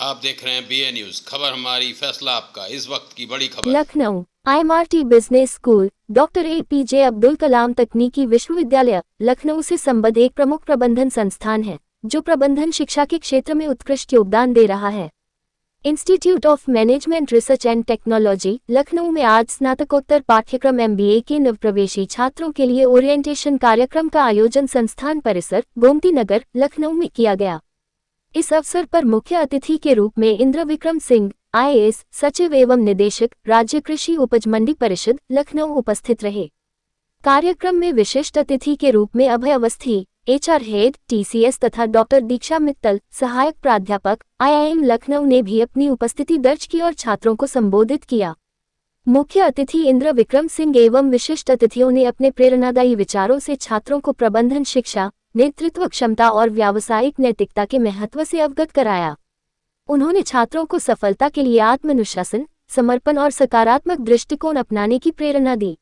आप देख रहे हैं BA न्यूज, खबर हमारी फैसला आपका। इस वक्त की बड़ी खबर। Lucknow IMRT business school doctor APJ Abdul Kalam तकनीकी विश्वविद्यालय लखनऊ से संबद्ध एक प्रमुख प्रबंधन संस्थान है जो प्रबंधन शिक्षा के क्षेत्र में उत्कृष्ट योगदान दे रहा है। Institute of management research and technology Lucknow में आज स्नातकोत्तर पाठ्यक्रम MBA के नवप्रवेशी छात्रों के लिए ओरिएंटेशन कार्यक्रम का आयोजन संस्थान परिसर गोमती नगर लखनऊ में किया गया। इस अवसर पर मुख्य अतिथि के रूप में इंद्र विक्रम सिंह IAS सचिव एवं निदेशक राज्य कृषि उपज मंडी परिषद लखनऊ उपस्थित रहे। कार्यक्रम में विशिष्ट अतिथि के रूप में अभय अवस्थी HR हेड TCS तथा डॉक्टर दीक्षा मित्तल सहायक प्राध्यापक IIM लखनऊ ने भी अपनी उपस्थिति दर्ज की और छात्रों को संबोधित किया। मुख्य अतिथि इंद्र विक्रम सिंह एवं विशिष्ट अतिथियों ने अपने प्रेरणादायी विचारों से छात्रों को प्रबंधन शिक्षा, नेतृत्व क्षमता और व्यावसायिक नैतिकता के महत्व से अवगत कराया। उन्होंने छात्रों को सफलता के लिए आत्मानुशासन, समर्पण और सकारात्मक दृष्टिकोण अपनाने की प्रेरणा दी।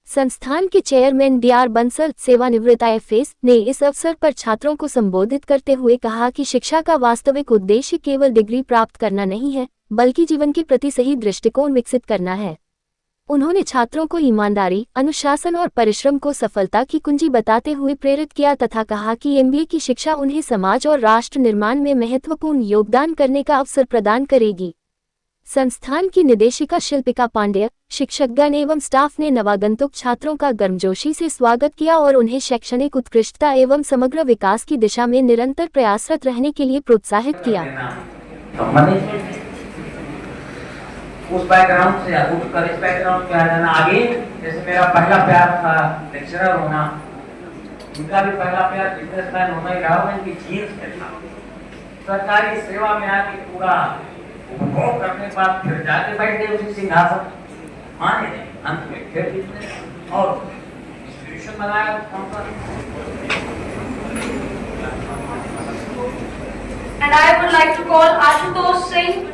संस्थान के चेयरमैन DR बंसल सेवानिवृत्त IFS ने इस अवसर पर छात्रों को संबोधित करते हुए कहा कि शिक्षा का वास्तविक उद्देश्य केवल डिग्री प्राप्त करना नहीं है, बल्कि जीवन के प्रति सही दृष्टिकोण विकसित करना है। उन्होंने छात्रों को ईमानदारी, अनुशासन और परिश्रम को सफलता की कुंजी बताते हुए प्रेरित किया तथा कहा कि MBA की शिक्षा उन्हें समाज और राष्ट्र निर्माण में महत्वपूर्ण योगदान करने का अवसर प्रदान करेगी। संस्थान की निदेशिका शिल्पिका पांडेय, शिक्षकगण एवं स्टाफ ने नवागंतुक छात्रों का गर्मजोशी से स्वागत किया और उन्हें शैक्षणिक उत्कृष्टता एवं समग्र विकास की दिशा में निरंतर प्रयासरत रहने के लिए प्रोत्साहित किया। उस बैकग्राउंड से उठकर इस बैकग्राउंड पे आ जाना आगे। जैसे मेरा पहला प्यार था लेक्चरर होना, उनका भी पहला प्यार बिजनेसमैन होना ही रहा। उनकी जीन्स में था। सरकारी सेवा में आके पूरा उपभोग करने के बाद फिर जाके बैठ गए उसी सिंहासन, माने नहीं, अंत में फिर बिजनेस और इंस्टीट्यूशन बनाया And I would like to call Ashutosh Singh,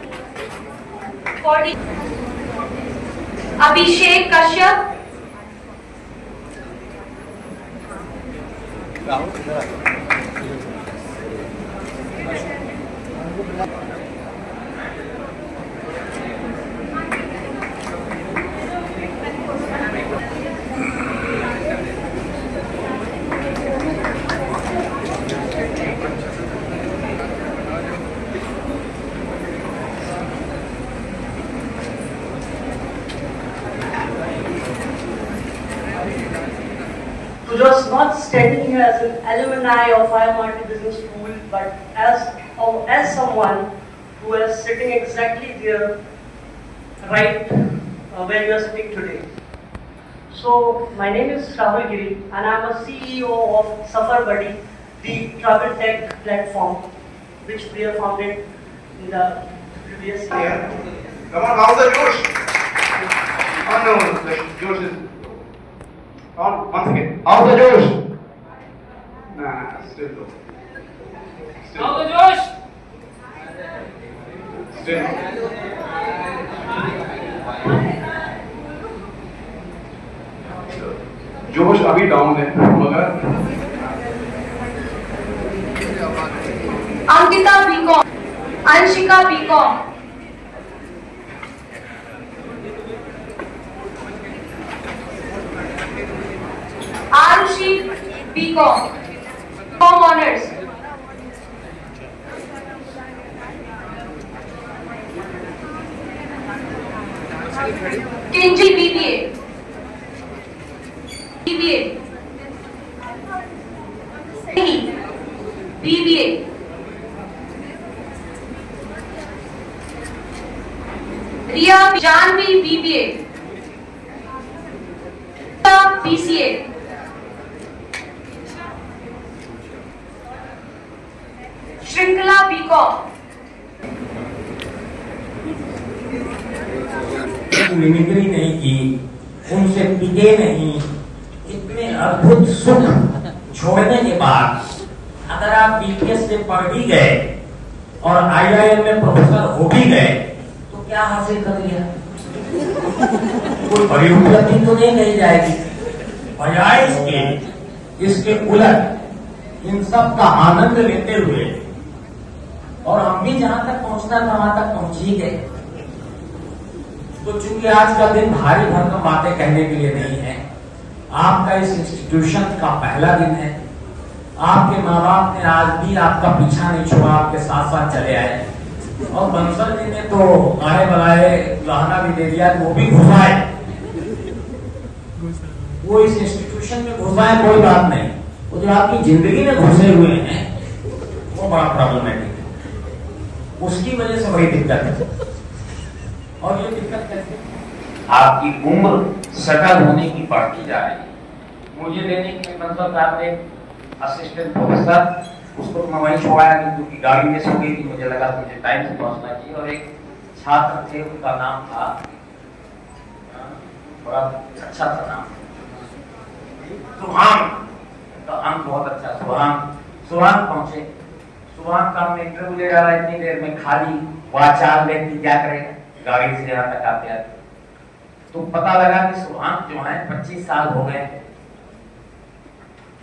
Abhishek Kashyap, just not standing here as an alumni of IMRT Business School, but as someone who is sitting exactly there, right where you are sitting today. So my name is Rahul Giri, and I am a CEO of Safar Buddy, the travel tech platform, which we have founded in the previous year. Come on, how's the Josh? Oh no, the Josh is on once again. How's the Josh? Nah, still low. How's the Josh? Still. जोश अभी down है, मगर Ankita BCom, Anshika BCom, Arushi BCom, Com Honors, Kenji BBA, BBA, Riya Janvi BBA, BCA, Shrinkhala BCom, mimicry नहीं की, उनसे टिके नहीं। इतने अद्भुत सुख छोड़ने के बाद अगर आप BPS से पढ़ भी गए और IIM में प्रोफेसर हो भी गए तो क्या हासिल कर लिया? कोई बड़ी उपलब्धि तो नहीं कही जाएगी। बजाय इसके उलट इन सब का आनंद लेते हुए और हम भी जहां तक पहुंचना था वहां तक पहुंच ही गए। तो चूंकि आज का दिन भारी भरकम बातें कहने के लिए नहीं है, आपका इस इंस्टीट्यूशन का पहला दिन है। आपके माँ बाप ने आज भी आपका पीछा नहीं छोड़ा, आपके साथ साथ चले आए। और बंसल जी ने तो आए बनाए गहना भी दे दिया, वो भी घुसाए, वो इस इंस्टीट्यूशन में घुसाए कोई बात नहीं, वो जो आपकी जिंदगी में घुसे हुए हैं वो बड़ा प्रॉब्लमेटिक है, उसकी वजह से बड़ी दिक्कत है। और ये दिक्कत कैसे? आपकी उम्र सेटल होने की बढ़ती जा रही है। मुझे लेने के लिए बंसल साहब ने असिस्टेंट प्रोफेसर, उसको मैं वहीं छोड़ा क्योंकि गाड़ी मिस हो गई थी, मुझे लगा मुझे टाइम से पहुंचना चाहिए। और एक छात्र थे, उनका नाम था, बड़ा अच्छा था नाम, सुभान, उनका अंक बहुत अच्छा, सुभान पहुंचे। सुभान का हमने इंटरव्यू ले डाला, इतनी देर में खाली वाचाल व्यक्ति क्या करेगा, गाड़ी से यहाँ तक आते आते। तो पता लगा कि सुभान जो है 25 साल हो गए।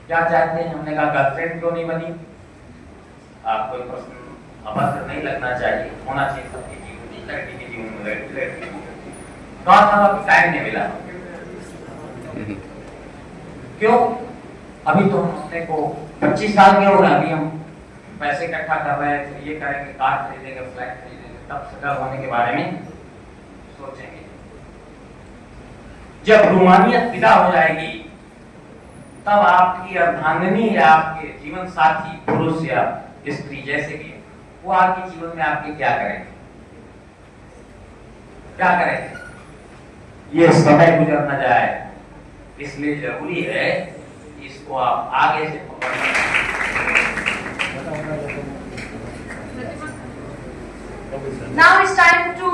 क्या चाहते हैं? हमने कहा गर्लफ्रेंड क्यों नहीं बनी? आपको एक प्रश्न अवश्य नहीं लगना चाहिए, होना चाहिए सबके जीवन में, लड़की के जीवन में लड़की कहा था टाइम नहीं मिला। क्यों? अभी तो हमने को 25 साल के हो गए, अभी हम पैसे इकट्ठा कर रहे हैं, तो ये करेंगे, कार खरीदेंगे, फ्लैट खरीदेंगे, तब सेटल होने के बारे में सोचेंगे। जब रूमानियत विदा हो जाएगी तब आपकी अर्धांगिनी या आपके जीवन साथी पुरुष या स्त्री जैसे भी वो आपके जीवन में आपके क्या करेंगे, क्या करेंगे? ये समय गुजर न जाए, इसलिए जरूरी है कि इसको आप आगे से Now it's time to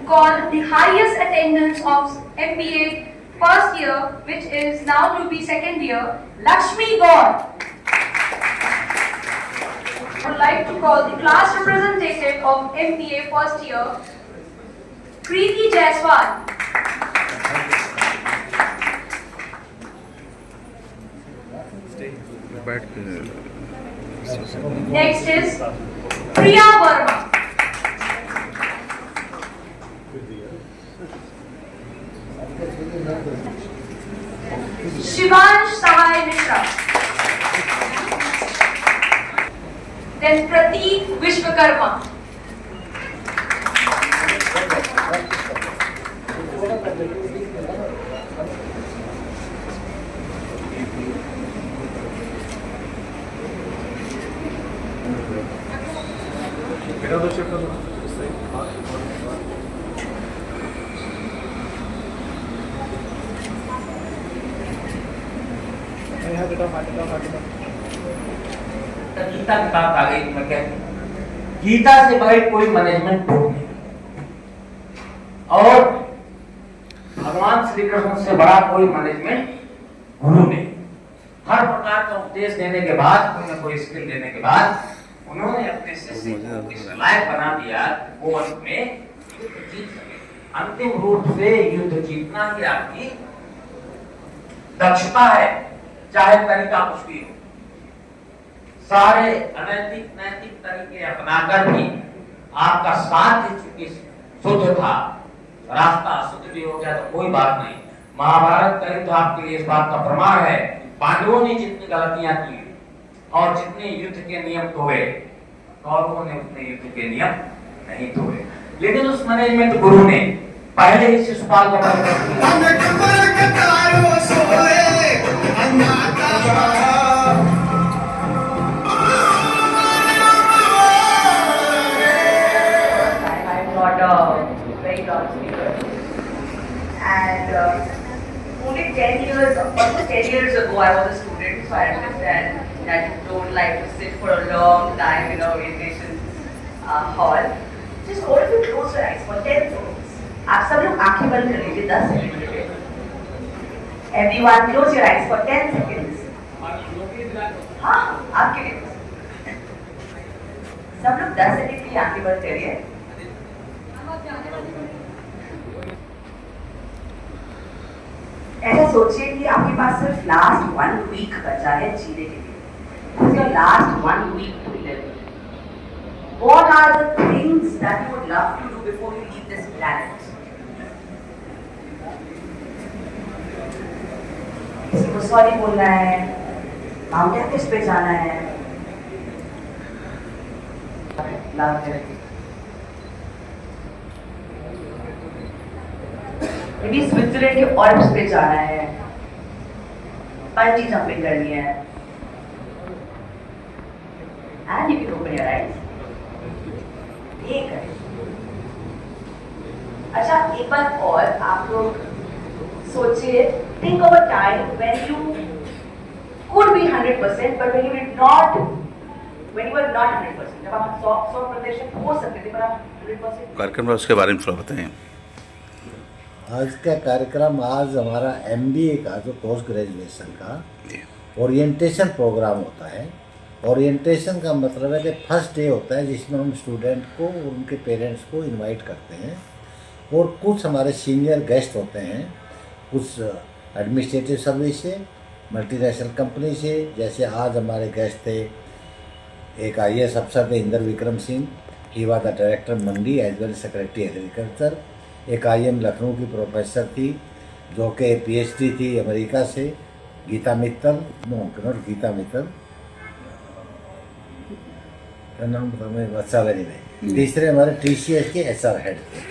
call the highest attendance of MBA first year, which is now to be second year, Lakshmi Gaur. I would like to call the class representative of MBA first year, Kriti Jaiswal. Next is Priya Verma. Shivansh Sahai Mishra. Then Prateek Vishwakarma. Gita की बात आ गई, मैं कहती हूँ गीता से बड़ी कोई management book नहीं, और भगवान श्री कृष्ण से बड़ा कोई मैनेजमेंट गुरु नहीं। हर प्रकार का उपदेश देने के बाद, कोई ना कोई स्किल देने के बाद, उन्होंने अपने शिष्य को इस लायक बना दिया, वो अंत में युद्ध जीत सके। अंतिम रूप से युद्ध जीतना ही आपकी दक्षता है, चाहे तरीका कुछ भी हो। सारे अनैतिक नैतिक तरीके अपनाकर भी आपका साध्य चूंकि शुद्ध था, रास्ता अशुद्ध भी हो गया तो कोई बात नहीं। महाभारत करें तो आपके लिए इस बात का प्रमाण है, पांडवों ने जितनी गलतियां की और जितने युद्ध के नियम तोड़े, कौरवों ने उतने युद्ध के नियम नहीं तोड़े। लेकिन उस मैनेजमेंट गुरु ने पहले ही शिशुपाल को very long speaker, and only 10 years, almost 10 years ago, I was a student, so I understand that you don't like to sit for a long time in a orientation hall. Just hold it close your eyes for 10 seconds. आप सब लोग आंखें बंद कर लीजिए 10 second के लिए. Everyone close your eyes for 10 seconds. हाँ, आपके लिए. सब लोग 10 सेकंड के लिए आंखें बंद करिए. ऐसा सोचिए कि आपके पास सिर्फ लास्ट 1 वीक बचा है जीने के लिए. Your last 1 week to live. what are the things that you would love to do before you leave this planet? किसी को सॉरी बोलना है, माउंट एवरेस्ट पे जाना है, love therapy. maybe स्विट्जरलैंड के ऑल्प्स पे जाना है, बंजी जंपिंग करनी है, and you can open your eyes. ये करें. अच्छा, एक बात और आप लोग सोचिए, think of a time when you could be 100%, but when you were not 100%. जब आप 100% हो सकते थे, पर आप 100%. कार्यक्रम है उसके बारे में थोड़ा बताएं। आज का कार्यक्रम, आज हमारा MBA का जो पोस्ट ग्रेजुएशन का ओरिएंटेशन प्रोग्राम होता है। ओरिएंटेशन का मतलब है कि फर्स्ट डे होता है जिसमें हम स्टूडेंट को और उनके पेरेंट्स को इनवाइट करते हैं, और कुछ हमारे सीनियर गेस्ट होते हैं, कुछ एडमिनिस्ट्रेटिव सर्विस से, मल्टीनेशनल कंपनी से। जैसे आज हमारे गेस्ट थे एक IAS अफसर थे Inder Vikram Singh, he was the director mandi as well secretary agriculture. एक IIM लखनऊ की प्रोफेसर थी जो कि PhD थी अमेरिका से, गीता मित्तल, नॉट गीता मित्तल, नाम अच्छा लगी नहीं। तीसरे हमारे TCS के HR हेड थे।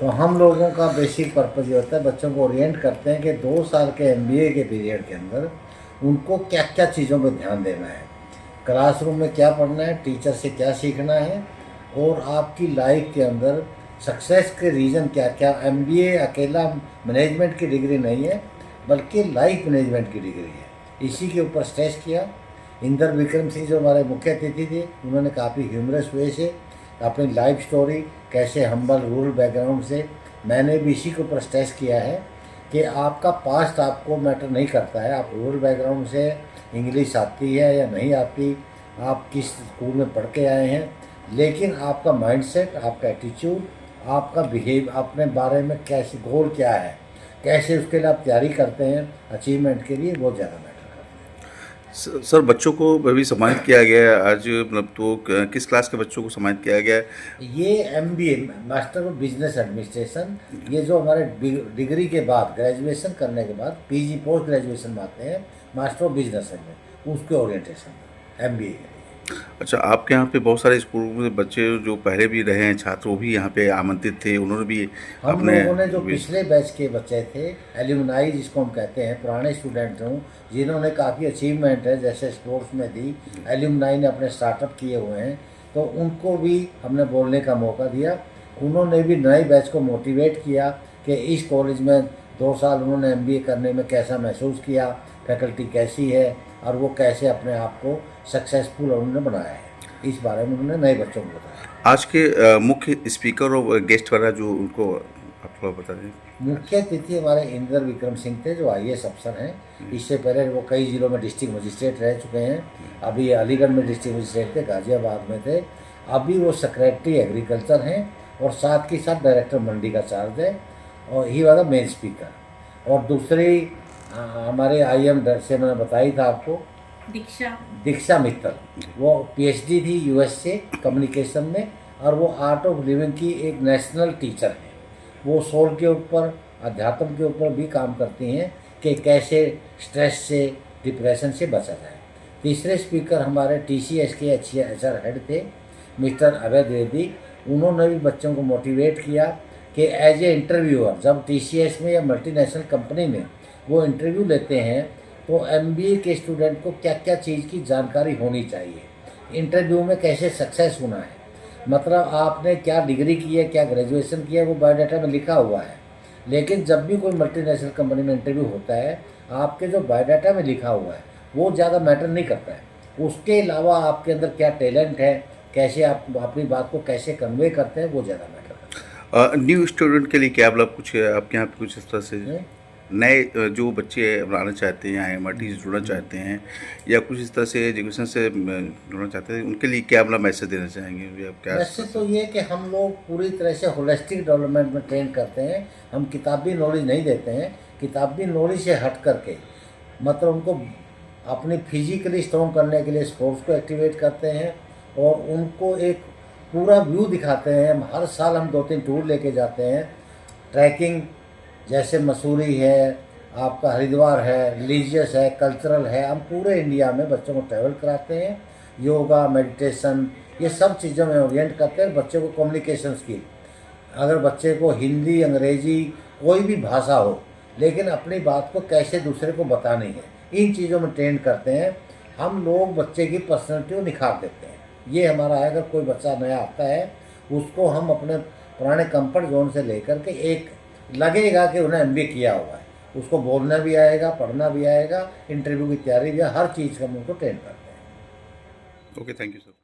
तो हम लोगों का बेसिक पर्पज़ ये होता है, बच्चों को ओरिएंट करते हैं कि 2 साल के MBA के पीरियड के अंदर उनको क्या क्या चीज़ों पर ध्यान देना है, क्लासरूम में क्या पढ़ना है, टीचर से क्या सीखना है, और आपकी लाइफ के अंदर सक्सेस के रीज़न क्या क्या। MBA अकेला मैनेजमेंट की डिग्री नहीं है, बल्कि लाइफ मैनेजमेंट की डिग्री है। इसी के ऊपर स्ट्रेस किया। इंदर विक्रम सिंह जो हमारे मुख्य अतिथि थे, उन्होंने काफ़ी ह्यूमरस वे से अपनी लाइफ स्टोरी, कैसे हम्बल रूरल बैकग्राउंड से, मैंने भी इसी के ऊपर स्ट्रेस किया है कि आपका पास्ट आपको मैटर नहीं करता है। आप रूरल बैकग्राउंड से, इंग्लिश आती है या नहीं आती, आप किस स्कूल में पढ़ के आए हैं, लेकिन आपका माइंडसेट, आपका एटीट्यूड, आपका बिहेव, अपने बारे में कैसे गोल क्या है, कैसे उसके लिए आप तैयारी करते हैं अचीवमेंट के लिए, बहुत ज़्यादा मैटर करते हैं। सर, बच्चों को भी सम्मानित किया गया है आज, मतलब तो किस क्लास के बच्चों को सम्मानित किया गया है? ये MBA master of business administration, ये जो हमारे डिग्री के बाद, ग्रेजुएशन करने के बाद PG पोस्ट ग्रेजुएशन में आते हैं, मास्टर ऑफ बिजनेस में, उसके ओरिएंटेशन MBA के लिए। अच्छा, आपके यहाँ पे बहुत सारे स्कूल में बच्चे जो पहले भी रहे हैं छात्र, वो भी यहाँ पे आमंत्रित थे, उन्होंने भी हम लोगों ने जो पिछले बैच के बच्चे थे, एल्यूमनाई जिसको हम कहते हैं, पुराने स्टूडेंट हों जिन्होंने काफ़ी अचीवमेंट है, जैसे स्पोर्ट्स में थी, एल्यूमनाई ने अपने स्टार्टअप किए हुए हैं, तो उनको भी हमने बोलने का मौका दिया। उन्होंने भी नए बैच को मोटिवेट किया कि इस कॉलेज में 2 साल उन्होंने MBA करने में कैसा महसूस किया, फैकल्टी कैसी है, और वो कैसे अपने आप को सक्सेसफुल उन्होंने बनाया है, इस बारे में उन्होंने नए बच्चों को बताया। आज के मुख्य स्पीकर और गेस्ट वगैरह जो उनको आप थोड़ा बता दें। मुख्य अतिथि हमारे इंदर विक्रम सिंह थे जो IAS अफसर हैं। इससे पहले वो कई ज़िलों में डिस्ट्रिक्ट मजिस्ट्रेट रह चुके हैं। अभी अलीगढ़ में डिस्ट्रिक्ट मजिस्ट्रेट थे, गाजियाबाद में थे, अभी वो सेक्रेटरी एग्रीकल्चर हैं, और साथ ही साथ डायरेक्टर मंडी का चार्ज है, और ही वाला मेन स्पीकर। और दूसरी हमारे IIM से मैंने बताई था आपको, दीक्षा मित्तल, वो PhD थी US से कम्युनिकेशन में, और वो आर्ट ऑफ लिविंग की एक नेशनल टीचर है। वो सोल के ऊपर, अध्यात्म के ऊपर भी काम करती हैं कि कैसे स्ट्रेस से, डिप्रेशन से बचा जाए। तीसरे स्पीकर हमारे TCS के HR हेड थे मिस्टर अभय द्विवेदी। उन्होंने भी बच्चों को मोटिवेट किया कि एज ए इंटरव्यूअर, जब TCS में या मल्टीनेशनल कंपनी में वो इंटरव्यू लेते हैं, तो MBA के स्टूडेंट को क्या क्या चीज़ की जानकारी होनी चाहिए, इंटरव्यू में कैसे सक्सेस होना है, मतलब आपने क्या डिग्री की है, क्या ग्रेजुएशन किया है, वो बायोडाटा में लिखा हुआ है। लेकिन जब भी कोई मल्टीनेशनल कंपनी में इंटरव्यू होता है, आपके जो बायोडाटा में लिखा हुआ है वो ज़्यादा मैटर नहीं करता है। उसके अलावा आपके अंदर क्या टैलेंट है, कैसे आप अपनी बात को कैसे कन्वे करते हैं, वो ज़्यादा मैटर करता है। न्यू स्टूडेंट के लिए क्या मतलब कुछ आपके यहाँ पे कुछ इस तरह से नए जो बच्चे आना चाहते हैं, MRT से जुड़ना चाहते हैं, या कुछ इस तरह से एजुकेशन से जुड़ना चाहते हैं, उनके लिए क्या मतलब मैसेज देना चाहेंगे? आप क्या मैसेज तो ये कि हम लोग पूरी तरह से होलिस्टिक डेवलपमेंट में ट्रेन करते हैं। हम किताबी नॉलेज नहीं देते हैं। किताबी नॉलेज से हट करके मतलब उनको अपनी फिजिकली स्ट्रॉन्ग करने के लिए स्पोर्ट्स को एक्टिवेट करते हैं, और उनको एक पूरा व्यू दिखाते हैं। हर साल हम 2-3 टूर लेके जाते हैं, ट्रैकिंग, जैसे मसूरी है, आपका हरिद्वार है, रिलीजियस है, कल्चरल है। हम पूरे इंडिया में बच्चों को ट्रैवल कराते हैं, योगा, मेडिटेशन, ये सब चीज़ों में ओरिएंट करते हैं। बच्चों को कम्युनिकेशन स्किल, अगर बच्चे को हिंदी, अंग्रेजी, कोई भी भाषा हो, लेकिन अपनी बात को कैसे दूसरे को बतानी है, इन चीज़ों में ट्रेन करते हैं। हम लोग बच्चे की पर्सनैलिटी को निखार देते हैं। ये हमारा है। अगर कोई बच्चा नया आता है, उसको हम अपने पुराने कंफर्ट जोन से लेकर के एक लगेगा कि उन्हें MBA किया हुआ है, उसको बोलना भी आएगा, पढ़ना भी आएगा, इंटरव्यू की तैयारी भी, हर चीज़ का हम उनको ट्रेन करते हैं। Okay, thank you sir.